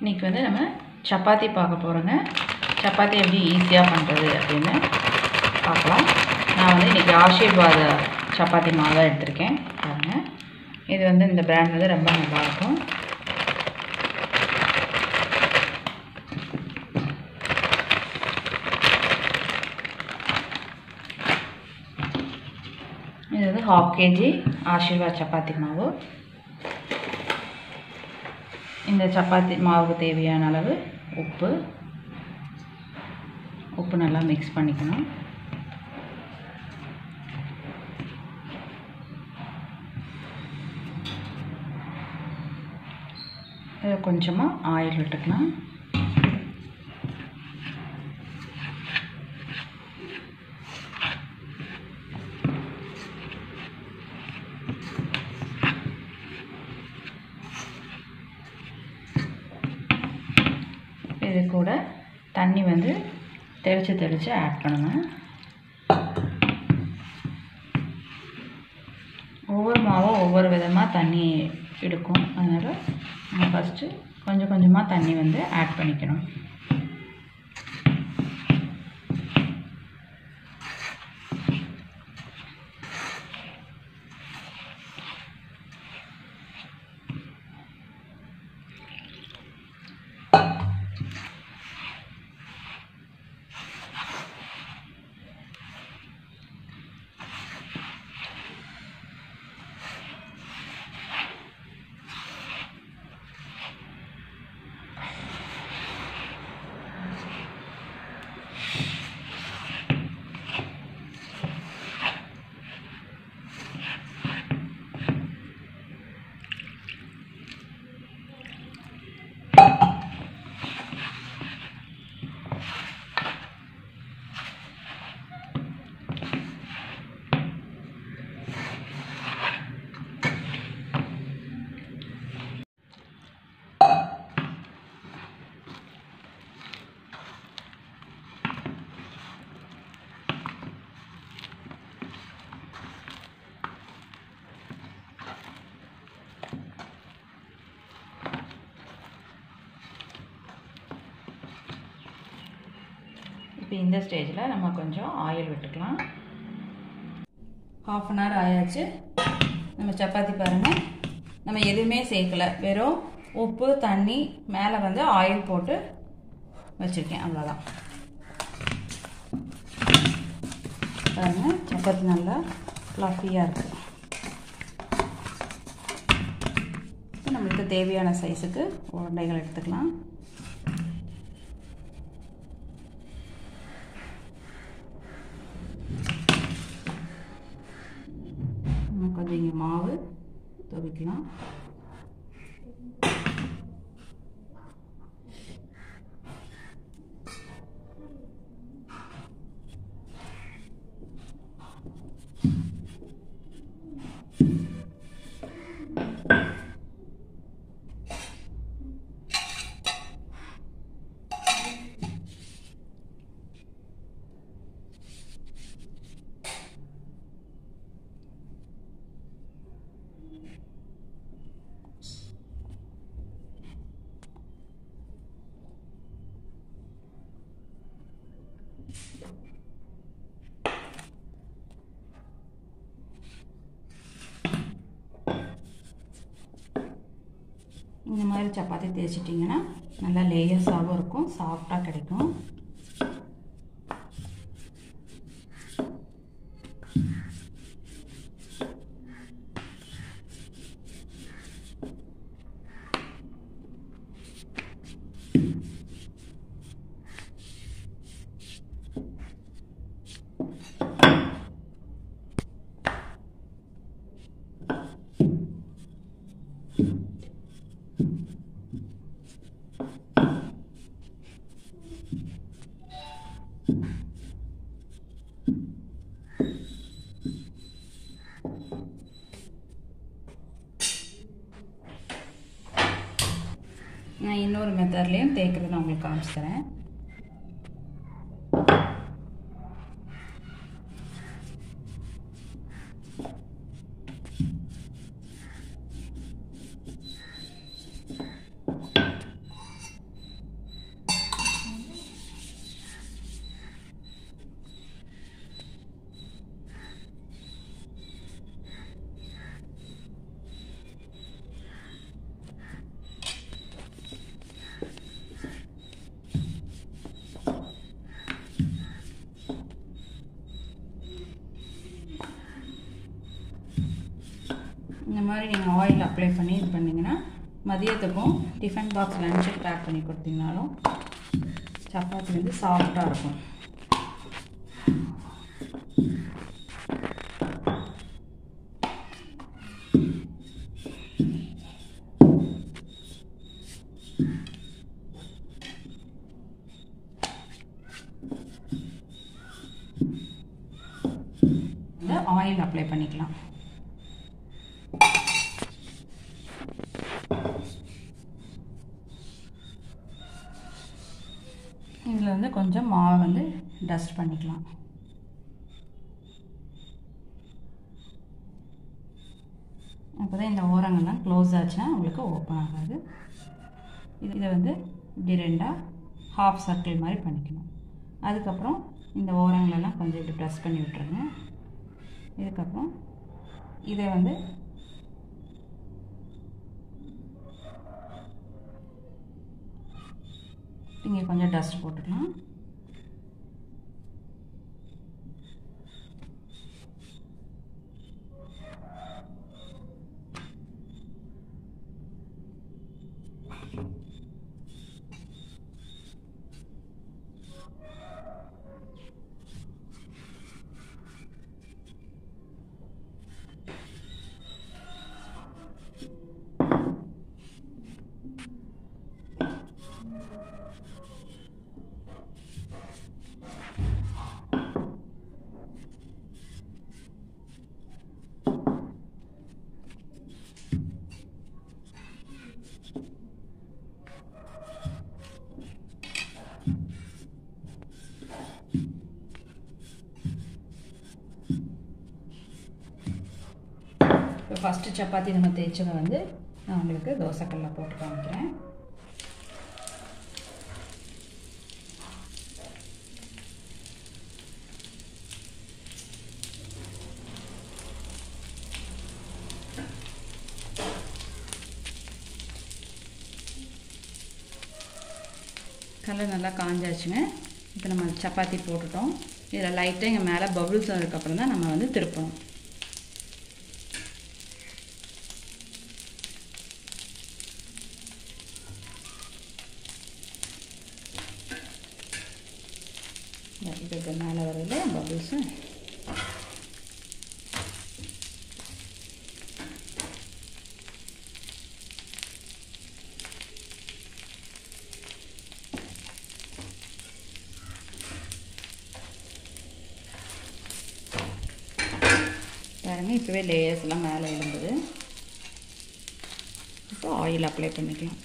இன்றைக்கி வந்து நம்ம சப்பாத்தி பார்க்க போகிறோங்க. சப்பாத்தி எப்படி ஈஸியாக பண்ணுறது அப்படின்னு பார்க்கலாம். நான் வந்து இன்றைக்கி ஆஷீர்வாத் சப்பாத்தி மாவு தான் எடுத்திருக்கேன். பாருங்கள், இது வந்து இந்த பிராண்ட் வந்து ரொம்ப நல்லாயிருக்கும். இது வந்து 1/2 kg ஆஷீர்வாத் சப்பாத்தி மாவு. இந்த சப்பாத்தி மாவுக்கு தேவையான அளவு உப்பு நல்லா மிக்ஸ் பண்ணிக்கணும். கொஞ்சமாக ஆயில் விட்டுக்கலாம். இது கூட தண்ணி வந்து தெளித்து ஆட் பண்ணுங்கள். ஒவ்வொரு மாவும் ஒவ்வொரு விதமாக தண்ணி எடுக்கும். அதனால் நம்ம ஃபஸ்ட்டு கொஞ்சம் கொஞ்சமாக தண்ணி வந்து ஆட் பண்ணிக்கணும். இப்போ இந்த ஸ்டேஜில் நம்ம கொஞ்சம் ஆயில் விட்டுக்கலாம். 1/2 hour ஆயாச்சு. நம்ம சப்பாத்தி பாருங்கள், நம்ம எதுவுமே சேர்க்கலை, வெறும் உப்பு தண்ணி மேலே வந்து ஆயில் போட்டு வச்சுருக்கேன், அவ்வளோதான். பாருங்கள், சப்பாத்தி நல்லா ஃப்ளஃபியாக இருக்குது. நம்மளுக்கு தேவையான சைஸுக்கு உருண்டைகள் எடுத்துக்கலாம். கொஞ்சம் இங்கே மாவு துவைக்கலாம். இந்த மாதிரி சப்பாத்தி தேய்ச்சிட்டிங்கன்னா நல்லா லேயர்ஸாகவும் இருக்கும், சாஃப்டாக கிடைக்கும். நான் இன்னொரு மெத்தட்லேயும் தேய்க்கிறது நான் உங்களுக்கு காமிச்சு தரேன். மாதிரி நீங்கள் ஆயில் அப்ளை பண்ணி இது பண்ணிங்கன்னா மதியத்துக்கும் டிஃபன் பாக்ஸ் லஞ்சுக்கு பேக் பண்ணி கொடுத்தீங்கனாலும் சப்பாத்தி வந்து சாஃப்டாக இருக்கும். ஆயில் அப்ளை பண்ணிக்கலாம். இதில் வந்து கொஞ்சம் மாவை வந்து டஸ்ட் பண்ணிக்கலாம். அப்போ தான் இந்த ஓரங்கள்லாம் க்ளோஸ் ஆச்சுன்னா உங்களுக்கு ஓப்பன் ஆகாது. இதை வந்து இப்படி ரெண்டாக ஹாஃப் சர்க்கிள் மாதிரி பண்ணிக்கணும். அதுக்கப்புறம் இந்த ஓரங்களெல்லாம் கொஞ்சம் இப்படி ப்ரெஸ் பண்ணி விட்டுருங்க. இதுக்கப்புறம் இதை வந்து இங்கே கொஞ்சம் டஸ்ட் போட்டுக்கலாம். இப்போ ஃபஸ்ட்டு சப்பாத்தி நம்ம தேய்ச்சதை வந்து நான் உங்களுக்கு தோசைக்கல்லில் போட்டு காமிக்கிறேன். கலர் நல்லா காஞ்சாச்சுங்க. இப்போ நம்ம சப்பாத்தி போட்டுட்டோம். இதில் லைட்டாக இங்கே மேலே பபுள்ஸ் வந்ததுக்கப்புறம் தான் நம்ம வந்து திருப்பணும். இதுக்கு மேலே வரல பபுள்ஸு. பாருங்கள், இப்போவே லேயர்ஸ் எல்லாம் மேலே எழுந்தது. இப்போ ஆயில் அப்ளை பண்ணிக்கலாம்.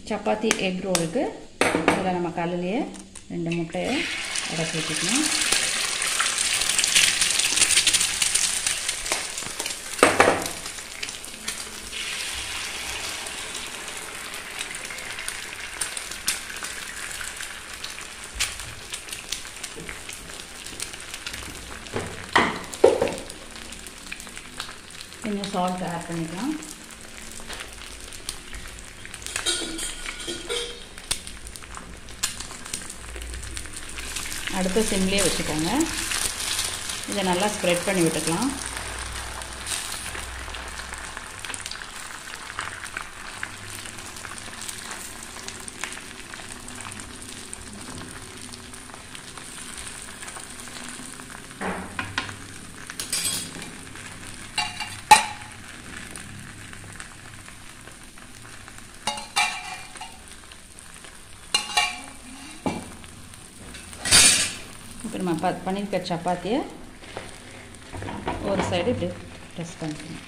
சப்பாத்தி எக் ரோலுக்கு இதில் நம்ம கல்லுலேயே 2 முட்டையை உடைச்சி வச்சுக்கணும். கொஞ்சம் சால்ட் ஆட் பண்ணிக்கலாம். அடுத்த சிம்லேயே வச்சுக்கோங்க. இதை நல்லா ஸ்ப்ரெட் பண்ணி விட்டுக்கலாம். இப்போ நம்ம பண்ணியிருக்க சப்பாத்தியை ஒரு சைடு இப்படி ப்ரெஸ் பண்ணிக்கணும்.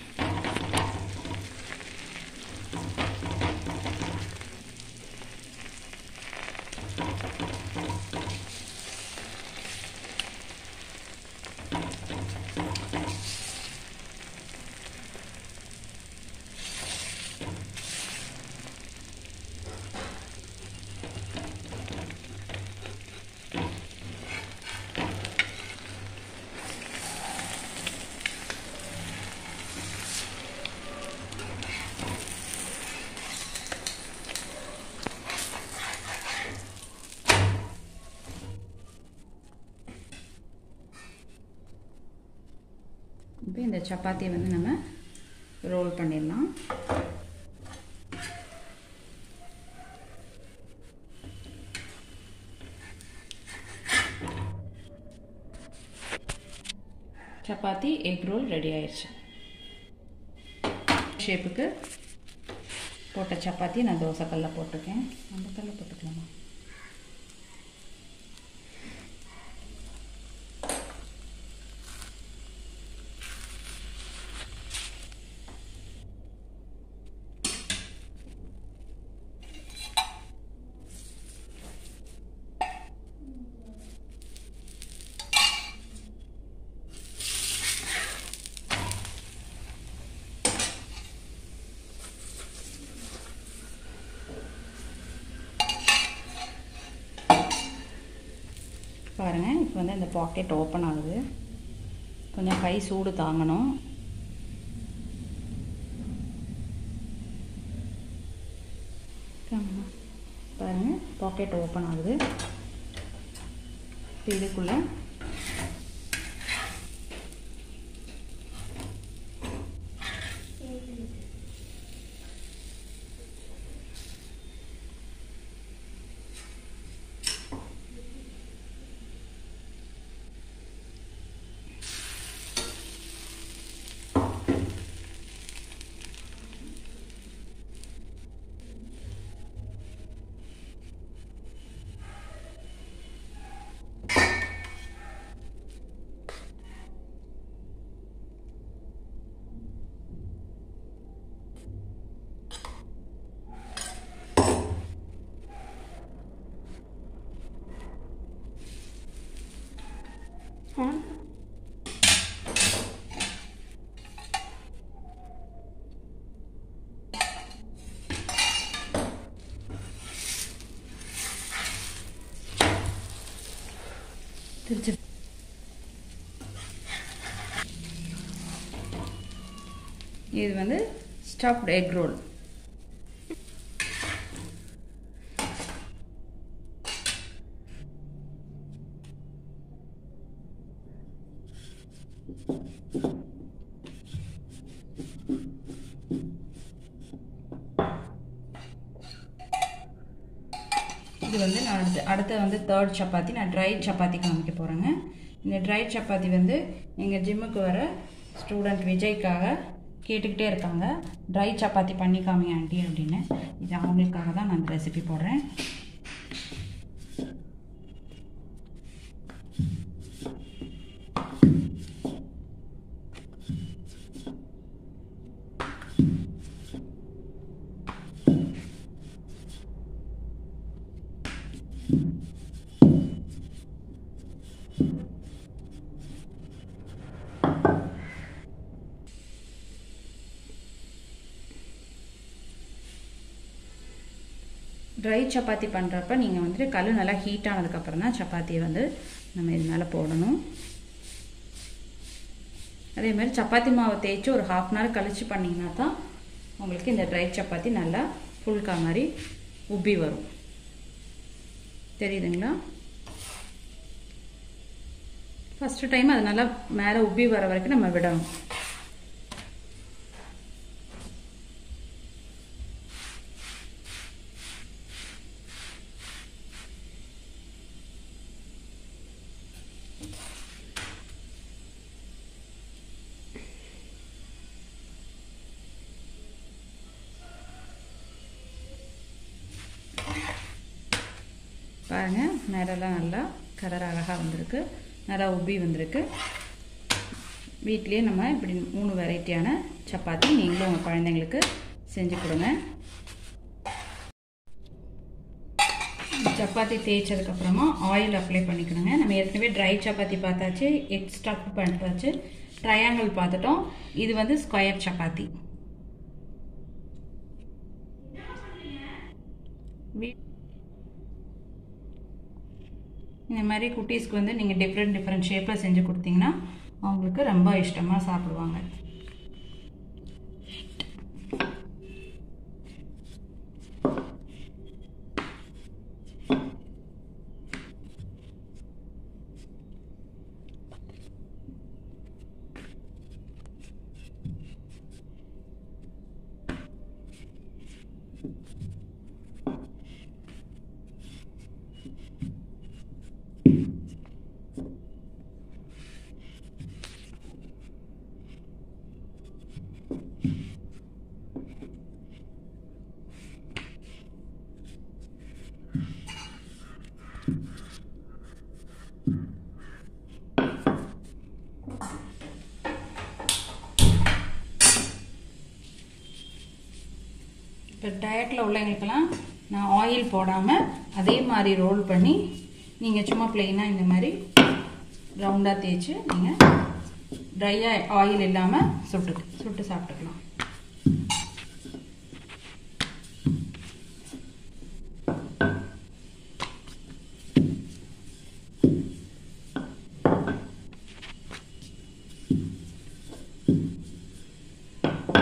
இப்போ இந்த சப்பாத்தியை வந்து நம்ம ரோல் பண்ணிடலாம். சப்பாத்தி எக் ரோல் ரெடி ஆயிடுச்சு. ஷேப்புக்கு போட்ட சப்பாத்தி நான் தோசை கல்லில் போட்டிருக்கேன். அந்த கல்லில் போட்டுக்கலாமா? பாருங்கள், இப்போ வந்து இந்த பாக்கெட் ஓப்பன் ஆகுது. கொஞ்சம் கை சூடு தாங்கணும். பாருங்கள், பாக்கெட் ஓப்பன் ஆகுது. இதுக்குள்ளே திருச்சி இது வந்து ஸ்டஃப்ட் எக் ரோல். இது வந்து நான் அடுத்த வந்து தேர்ட் சப்பாத்தி நான் ட்ரை சப்பாத்தி காமிக்க போகிறேங்க. இந்த ட்ரை சப்பாத்தி வந்து எங்கள் ஜிம்முக்கு வர ஸ்டூடெண்ட் விஜய்க்காக கேட்டுக்கிட்டே இருக்காங்க, ட்ரை சப்பாத்தி பண்ணி காமி ஆண்டி அப்படின்னு. இது அவங்களுக்காக தான் நான் இந்த ரெசிபி போடுறேன். ட்ரை சப்பாத்தி பண்ணுறப்ப நீங்கள் வந்துட்டு கல் நல்லா ஹீட் ஆனதுக்கப்புறம் தான் சப்பாத்தியை வந்து நம்ம இது மேலே போடணும். அதேமாதிரி சப்பாத்தி மாவை தேய்ச்சி ஒரு ½ hour கழித்து பண்ணிங்கன்னா தான் உங்களுக்கு இந்த ட்ரை சப்பாத்தி நல்லா ஃபுல்கா மாதிரி உப்பி வரும். தெரியுதுங்களா? ஃபஸ்ட்டு டைம் அது நல்லா மேலே உப்பி வர வரைக்கும் நம்ம விடணும். பாருங்கள், மேலெல்லாம் நல்லா கலர் அழகாக வந்திருக்கு, நல்லா உப்பி வந்திருக்கு. வீட்லேயே நம்ம இப்படி 3 வெரைட்டியான சப்பாத்தி நீங்களும் உங்கள் குழந்தைங்களுக்கு செஞ்சு கொடுங்க. சப்பாத்தி தேய்ச்சதுக்கப்புறமா ஆயில் அப்ளை பண்ணிக்கணுங்க. நம்ம ஏற்கனவே ட்ரை சப்பாத்தி பார்த்தாச்சு, எக் ஸ்டஃப் பார்த்தாச்சு, ட்ரையாங்கிள் பார்த்துட்டோம். இது வந்து ஸ்கொயர் சப்பாத்தி. இந்த மாதிரி குட்டீஸ்க்கு வந்து நீங்கள் டிஃப்ரெண்ட் ஷேப்பில் செஞ்சு கொடுத்தீங்கன்னா அவங்களுக்கு ரொம்ப இஷ்டமாக சாப்பிடுவாங்க. இப்போ டயட்டில் உள்ளவங்களுக்கெல்லாம் நான் ஆயில் போடாமல் அதே மாதிரி ரோல் பண்ணி நீங்கள் சும்மா ப்ளெயினாக இந்த மாதிரி ரவுண்டாக தேய்ச்சி நீங்கள் ட்ரையாக ஆயில் இல்லாமல் சுட்டு சாப்பிட்டுக்கலாம்.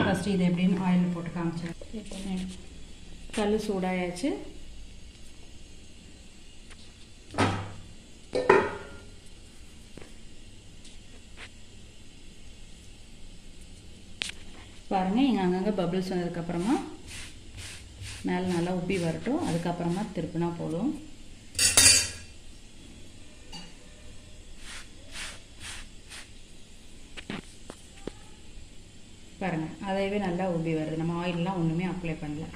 ஃபஸ்ட்டு இது எப்படின்னு ஆயிலில் போட்டு காமிச்சேன். கல் சூடாயாச்சு. பாருங்கள், இங்கே அங்கங்கே பபிள்ஸ் வந்ததுக்கப்புறமா மேலே நல்லா உப்பி வரட்டும். அதுக்கப்புறமா திருப்பினா போதும். பாருங்கள், அதையவே நல்லா உப்பி வருது. நம்ம ஆயிலெலாம் ஒன்றுமே அப்ளை பண்ணல.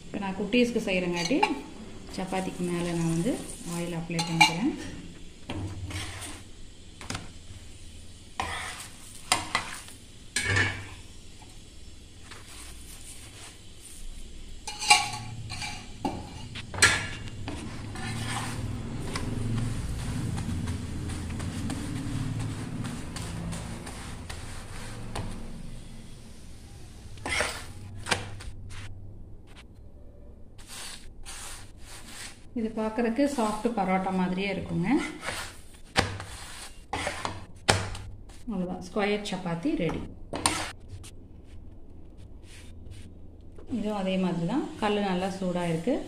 இப்போ நான் குட்டீஸ்க்கு செய்கிறங்காட்டி சப்பாத்திக்கு மேலே நான் வந்து ஆயில் அப்ளை பண்ணிக்கிறேன். இது பார்க்குறதுக்கு சாஃப்ட் பரோட்டா மாதிரியே இருக்குங்க. அவ்வளோதான், ஸ்கொயர் சப்பாத்தி ரெடி. இதுவும் அதே மாதிரி தான். கல் நல்லா சூடாக இருக்குது.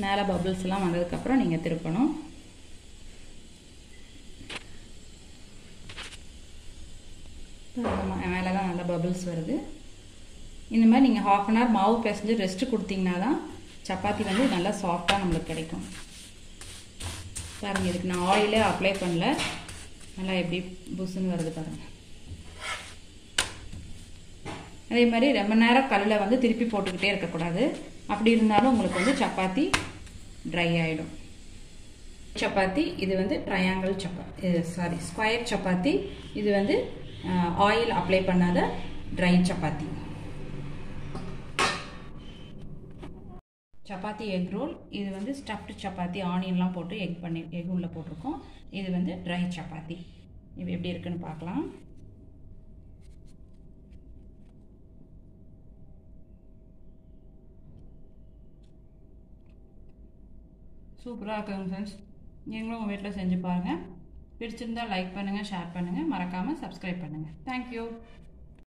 மேலே பபிள்ஸ்லாம் வந்ததுக்கப்புறம் நீங்கள் திருப்பணும். மேலெலாம் நல்லா பபிள்ஸ் வருது. இந்த மாதிரி நீங்கள் ½ அன் ஹவர் மாவு பிசைஞ்சு ரெஸ்ட்டு கொடுத்தீங்கன்னா தான் சப்பாத்தி வந்து நல்லா சாஃப்டாக நம்மளுக்கு கிடைக்கும். பாருங்கள், இதுக்கு நான் ஆயிலே அப்ளை பண்ணல. நல்லா எப்படி புஷ்ஷுன்னு வருது பாருங்கள். அதே மாதிரி ரொம்ப நேரம் கல்லில் வந்து திருப்பி போட்டுக்கிட்டே இருக்கக்கூடாது. அப்படி இருந்தாலும் உங்களுக்கு வந்து சப்பாத்தி ட்ரை ஆகிடும். சப்பாத்தி இது வந்து ட்ரையாங்கிள் சப்பாத்தி, ஸ்கொயர் சப்பாத்தி. இது வந்து ஆயில் அப்ளை பண்ணாத try chapati. Chapati egg role. இது வந்து ஸ்டஃப்டு சப்பாத்தி, ஆனியன்லாம் போட்டு எக் உள்ள போட்டிருக்கோம். இது வந்து ட்ரை சப்பாத்தி. இது எப்படி இருக்குன்னு பார்க்கலாம். சூப்பராக இருக்குங்க ஃப்ரெண்ட்ஸ். நீங்களும் உங்கள் வீட்டில் செஞ்சு பாருங்கள். பிடிச்சிருந்தால் லைக் பண்ணுங்கள், ஷேர் பண்ணுங்கள், மறக்காமல் சப்ஸ்கிரைப் பண்ணுங்கள். தேங்க்யூ.